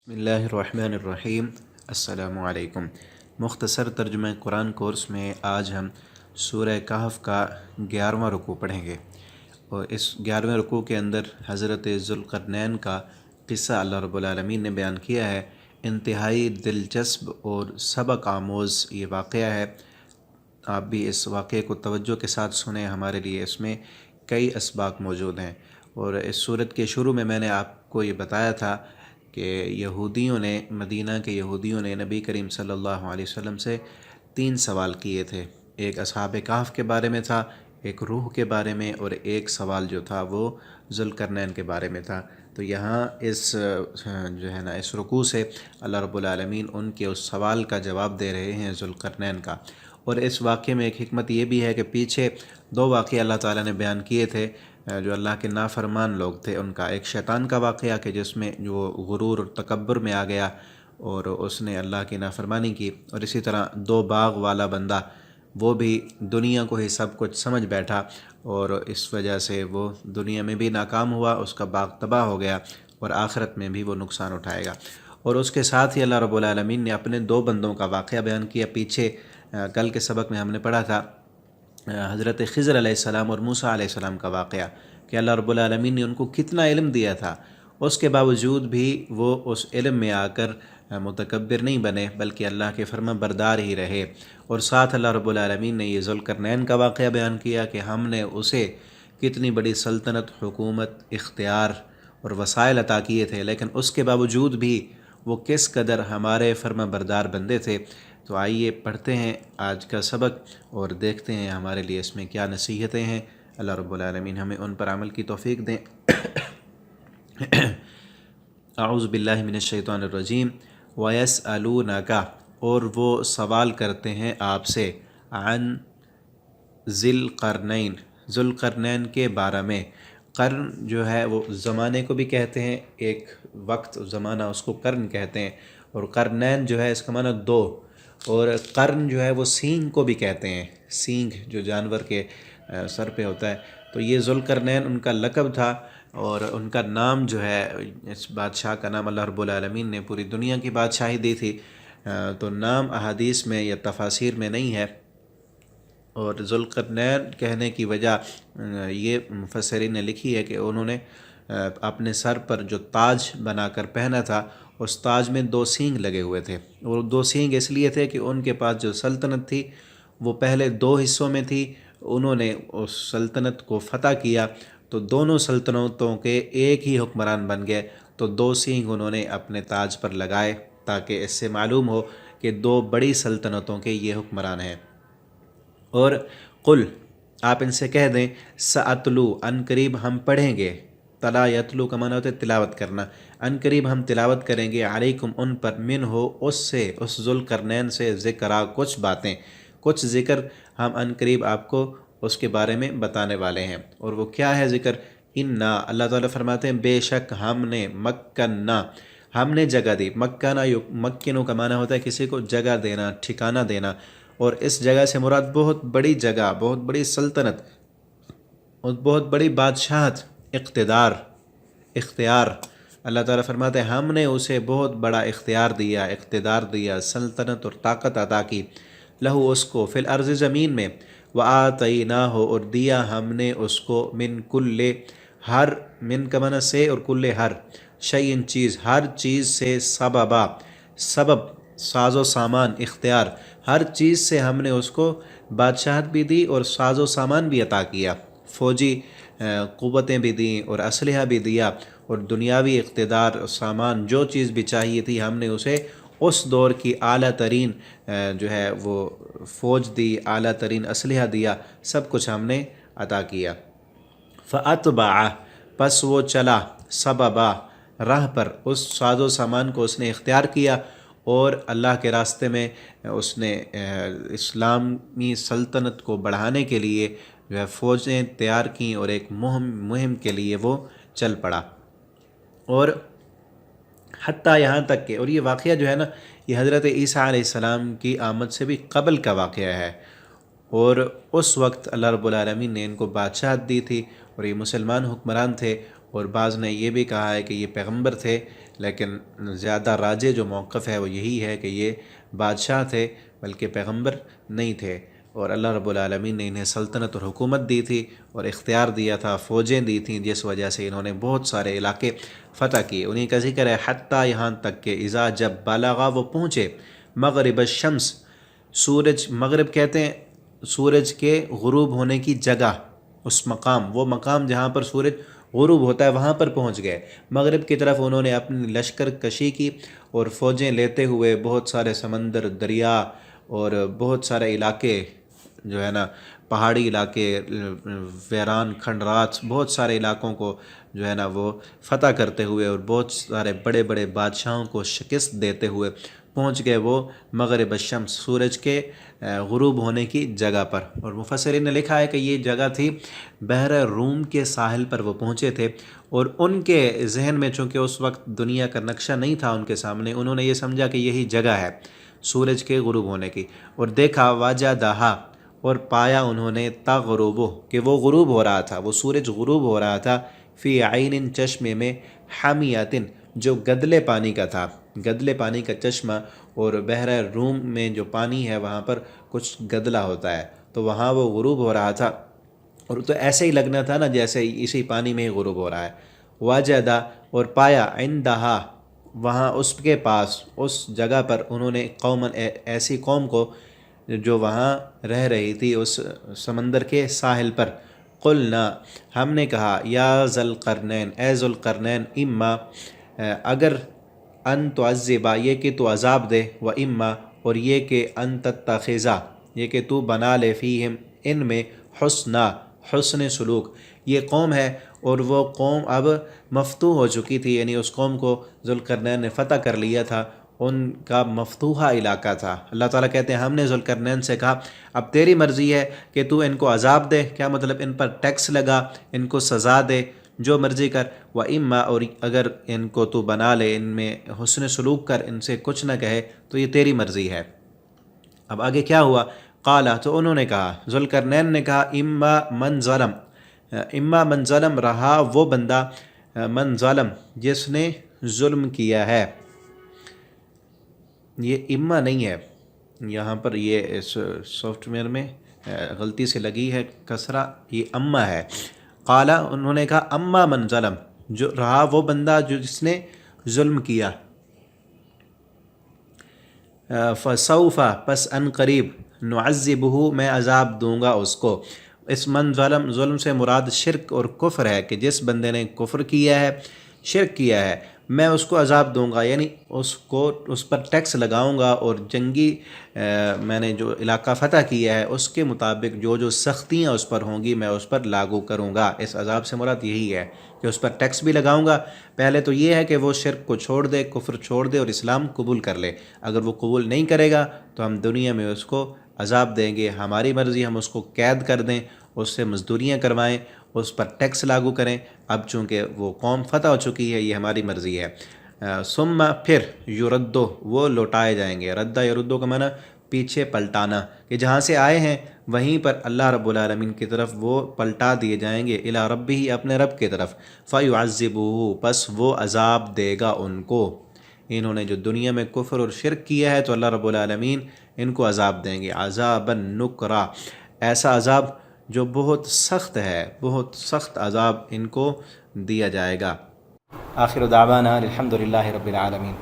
बिस्मिल्लाहिर्रहमानिर्रहीम। अस्सलामु अलैकुम। मुख्तसर तर्जुमा कुरान कोर्स में आज हम सूरह कहफ का 11वां रुकू पढ़ेंगे और इस 11वें रुकू के अंदर हज़रत ज़ुल्क़रनैन का क़िस्सा अल्लाह रब्बुल आलमीन ने बयान किया है। इंतहाई दिलचस्प और सबक आमोज़ ये वाक़या है। आप भी इस वाक़े को तवज्जो के साथ सुने, हमारे लिए इसमें कई असबाक मौजूद हैं। और इस सूरत के शुरू में मैंने आपको ये बताया था कि यहूदियों ने, मदीना के यहूदियों ने नबी करीम सल्लल्लाहु अलैहि वसल्लम से 3 सवाल किए थे। एक असहाब कहफ के बारे में था, एक रूह के बारे में, और एक सवाल जो था वो ज़ुल्क़रनैन के बारे में था। तो यहाँ इस जो है ना, इस रुकू से अल्लाह रब्बुल आलमीन उनके उस सवाल का जवाब दे रहे हैं ज़ुल्क़रनैन का। और इस वाक़े में एक हिकमत ये भी है कि पीछे 2 वाक़े अल्लाह ताला ने बयान किए थे जो अल्लाह के नाफरमान लोग थे उनका। एक शैतान का वाक़या कि जिसमें जो गुरूर और तकब्बुर में आ गया और उसने अल्लाह की नाफरमानी की, और इसी तरह 2 बाग वाला बंदा, वो भी दुनिया को ही सब कुछ समझ बैठा और इस वजह से वो दुनिया में भी नाकाम हुआ, उसका बाग तबाह हो गया और आखिरत में भी वो नुकसान उठाएगा। और उसके साथ ही अल्लाह रब्बुल आलमीन ने अपने 2 बंदों का वाक़या बयान किया। पीछे कल के सबक में हमने पढ़ा था हज़रत ख़िज़र अलैहिस्सलाम और मूसा अलैहिस्सलाम का वाक़या कि अल्लाह रब्बुल आलमीन ने उनको कितना इल्म दिया था, उसके बावजूद भी वो उस इल्म में आकर मुतकब्बिर नहीं बने बल्कि अल्लाह के फर्मा बरदार ही रहे। और साथ अल्लाह रब्बुल आलमीन ने ये ज़ुल्क़रनैन का वाक़या बयान किया कि हमने उसे कितनी बड़ी सल्तनत, हुकूमत, इख्तियार और वसाइल अता किए थे, लेकिन उसके बावजूद भी वो किस कदर हमारे फर्मा बरदार बंदे थे। तो आइए पढ़ते हैं आज का सबक और देखते हैं हमारे लिए इसमें क्या नसीहतें हैं। अल्लाह रब्बुल आलमीन हमें उन पर अमल की तौफ़ीक दें। अऊज़ु बिल्लाहि मिनश शैतानिर रजीम। वयसअलूनका, और वो सवाल करते हैं आपसे, अन ज़िल क़रनैन के बारे में। कर्न जो है वो ज़माने को भी कहते हैं, एक वक्त ज़माना उसको कर्न कहते हैं, और क़रनैन जो है इसका माना 2, और कर्न जो है वो सींग को भी कहते हैं, सींग जो जानवर के सर पे होता है। तो ये ज़ुल्क़रनैन उनका लक़ब था और उनका नाम जो है, इस बादशाह का नाम अल्लाह रब्बुल आलमीन ने पूरी दुनिया की बादशाही दी थी। तो नाम अहादीस में या तफासिर में नहीं है। और ज़ुल्क़रनैन कहने की वजह ये मुफस्सिरीन ने लिखी है कि उन्होंने अपने सर पर जो ताज बनाकर पहना था, उस ताज में 2 सींग लगे हुए थे। और 2 सींग इसलिए थे कि उनके पास जो सल्तनत थी वो पहले 2 हिस्सों में थी। उन्होंने उस सल्तनत को फ़तह किया तो दोनों सल्तनतों के एक ही हुक्मरान बन गए। तो 2 सींग उन्होंने अपने ताज पर लगाए ताकि इससे मालूम हो कि 2 बड़ी सल्तनतों के ये हुक्मरान हैं। और कुल, आप इनसे कह दें, सअतलू, अनकरीब हम पढ़ेंगे। तला यतलू का माना होता है तिलावत करना। अनकरीब हम तिलावत करेंगे, अलैकुम, उन पर, मिन हो, उससे, उस ज़ुल्क़रनैन से, ज़िक्रा, कुछ बातें, कुछ ज़िक्र हम अनकरीब आपको उसके बारे में बताने वाले हैं। और वो क्या है ज़िक्र? इन्ना, अल्लाह ताला फरमाते हैं बेशक हमने, मक्कन्ना, हमने जगह दी। मक्काना, मक्किनो का माना होता है किसी को जगह देना, ठिकाना देना। और इस जगह से मुराद बहुत बड़ी जगह, बहुत बड़ी सल्तनत और बहुत बड़ी बादशाहत, इख्तियार। अल्लाह ताला फरमाते हैं हमने उसे बहुत बड़ा इख्तियार दिया, इख्तियार दिया, सल्तनत और ताकत अता की। लहू, उसको, फिल अर्ज़, ज़मीन में, व आतईना हो, और दिया हमने उसको, मिन कुल्ले, हर, मिन का माना से और कुल्ले हर, शैइन चीज़, हर चीज़ से, सबबा, सबब, साजो सामान, इख्तियार, हर चीज़ से हमने उसको बादशाहत भी दी और साजो सामान भी अता किया। फ़ौजी क़ुव्वतें भी दी और असलहा भी दिया, और दुनियावी इक़्तिदार, सामान, जो चीज़ भी चाहिए थी हमने उसे उस दौर की आला तरीन जो है वो फ़ौज दी, आला तरीन असलहा दिया, सब कुछ हमने अता किया। फ़अतबअ, पस वो चला, सबबा, राह पर, उस साजो सामान को उसने इख्तियार किया और अल्लाह के रास्ते में उसने इस्लामी सल्तनत को बढ़ाने के लिए जो है फ़ौजें तैयार की और एक मुहिम के लिए वो चल पड़ा। और हत्ता यहाँ तक के, और ये वाक़या जो है ना, ये हज़रत ईसा अलैहिस्सलाम की आमद से भी क़बल का वाक़या है। और उस वक्त अल्लाह रब्बुल आलमीन ने इनको बादशाहत दी थी और ये मुसलमान हुक्मरान थे। اور بعض نے یہ بھی کہا ہے کہ یہ پیغمبر تھے، لیکن زیادہ راجح جو موقف ہے وہ یہی ہے کہ یہ بادشاہ تھے بلکہ پیغمبر نہیں تھے، اور اللہ رب العالمین نے انہیں سلطنت اور حکومت دی تھی اور اختیار دیا تھا، فوجیں دی تھیں، جس وجہ سے انہوں نے بہت سارے علاقے فتح کیے۔ انہیں کا ذکر ہے حتیٰ یہاں تک کہ اذا جب بلغا وہ پہنچے مغرب الشمس، سورج مغرب کہتے ہیں سورج کے غروب ہونے کی جگہ، اس مقام، وہ مقام جہاں پر سورج غروب ہوتا ہے وہاں پر پہنچ گئے۔ مغرب کی طرف انہوں نے اپنی لشکر کشی کی اور فوجیں لیتے ہوئے بہت سارے سمندر، دریا اور بہت سارے علاقے جو ہے نا، پہاڑی علاقے، ویران کھنڈرات، بہت سارے علاقوں کو جو ہے نا وہ فتح کرتے ہوئے اور بہت سارے بڑے بڑے بادشاہوں کو شکست دیتے ہوئے پہنچ گئے وہ مغرب الشمس، سورج کے غروب ہونے کی جگہ پر۔ اور مفسرین نے لکھا ہے کہ یہ جگہ تھی بحر روم کے ساحل پر وہ پہنچے تھے، اور ان کے ذہن میں چونکہ اس وقت دنیا کا نقشہ نہیں تھا ان کے سامنے، انہوں نے یہ سمجھا کہ یہی جگہ ہے سورج کے غروب ہونے کی، اور دیکھا وجدہا، اور پایا انہوں نے تغربو، کہ وہ غروب ہو رہا تھا، وہ سورج غروب ہو رہا تھا، فی عین، چشمے میں، حامیۃ، جو گدلے پانی کا تھا، گدلے پانی کا چشمہ، اور بحر روم میں جو پانی ہے وہاں پر کچھ گدلا ہوتا ہے، تو وہاں وہ غروب ہو رہا تھا، اور تو ایسے ہی لگنا تھا نا جیسے اسی پانی میں ہی غروب ہو رہا ہے۔ وجدا، اور پایا، عندہا، وہاں اس کے پاس، اس جگہ پر انہوں نے قوماً، ایسی قوم کو جو وہاں رہ رہی تھی اس سمندر کے ساحل پر۔ قلنا، ہم نے کہا، یا ذا القرنین، اے ذو القرنین، اما، اگر، ان تعذبا، یہ کہ تو عذاب دے، و اما، اور یہ کہ ان تتخذا، یہ کہ تو بنا لے، فیہم، ان میں، حسنا، حسن سلوک۔ یہ قوم ہے اور وہ قوم اب مفتوح ہو چکی تھی، یعنی اس قوم کو ذوالقرنین نے فتح کر لیا تھا، ان کا مفتوحہ علاقہ تھا۔ اللہ تعالیٰ کہتے ہیں ہم نے ذوالقرنین سے کہا اب تیری مرضی ہے کہ تو ان کو عذاب دے، کیا مطلب ان پر ٹیکس لگا، ان کو سزا دے، جو مرضی کر، و اما، اور اگر ان کو تو بنا لے، ان میں حسن سلوک کر، ان سے کچھ نہ کہے، تو یہ تیری مرضی ہے۔ اب آگے کیا ہوا؟ قالا، تو انہوں نے کہا، ذوالقرنین نے کہا، اما من ظلم، رہا وہ بندہ، من ظلم، جس نے ظلم کیا ہے۔ یہ اما نہیں ہے، یہاں پر یہ اس سافٹ ویئر میں غلطی سے لگی ہے کسرہ، یہ اما ہے۔ قالا، انہوں نے کہا، اما من ظلم، جو رہا وہ بندہ جو جس نے ظلم کیا، فسوف، پس ان قریب، نعذبہ، میں عذاب دوں گا اس کو۔ اس من ظلم، ظلم سے مراد شرک اور کفر ہے، کہ جس بندے نے کفر کیا ہے، شرک کیا ہے، میں اس کو عذاب دوں گا، یعنی اس پر ٹیکس لگاؤں گا، اور جنگی میں نے جو علاقہ فتح کیا ہے اس کے مطابق جو سختیاں اس پر ہوں گی میں اس پر لاگو کروں گا۔ اس عذاب سے مراد یہی ہے کہ اس پر ٹیکس بھی لگاؤں گا۔ پہلے تو یہ ہے کہ وہ شرک کو چھوڑ دے، کفر چھوڑ دے اور اسلام قبول کر لے۔ اگر وہ قبول نہیں کرے گا تو ہم دنیا میں اس کو عذاب دیں گے، ہماری مرضی ہم اس کو قید کر دیں، اس سے مزدوریاں کروائیں، اس پر ٹیکس لاگو کریں۔ اب چونکہ وہ قوم فتح ہو چکی ہے، یہ ہماری مرضی ہے۔ ثم، پھر، یردو، وہ لوٹائے جائیں گے۔ ردہ یردو کا معنی پیچھے پلٹانا، کہ جہاں سے آئے ہیں وہیں پر اللہ رب العالمین کی طرف وہ پلٹا دیے جائیں گے، الی ربہ، اپنے رب کی طرف، فیعذبہ، پس وہ عذاب دے گا ان کو۔ انہوں نے جو دنیا میں کفر اور شرک کیا ہے تو اللہ رب العالمین ان کو عذاب دیں گے، عذابا نکرا، ایسا عذاب جو بہت سخت ہے، بہت سخت عذاب ان کو دیا جائے گا۔ آخر دعوانا الحمد للہ رب العالمین۔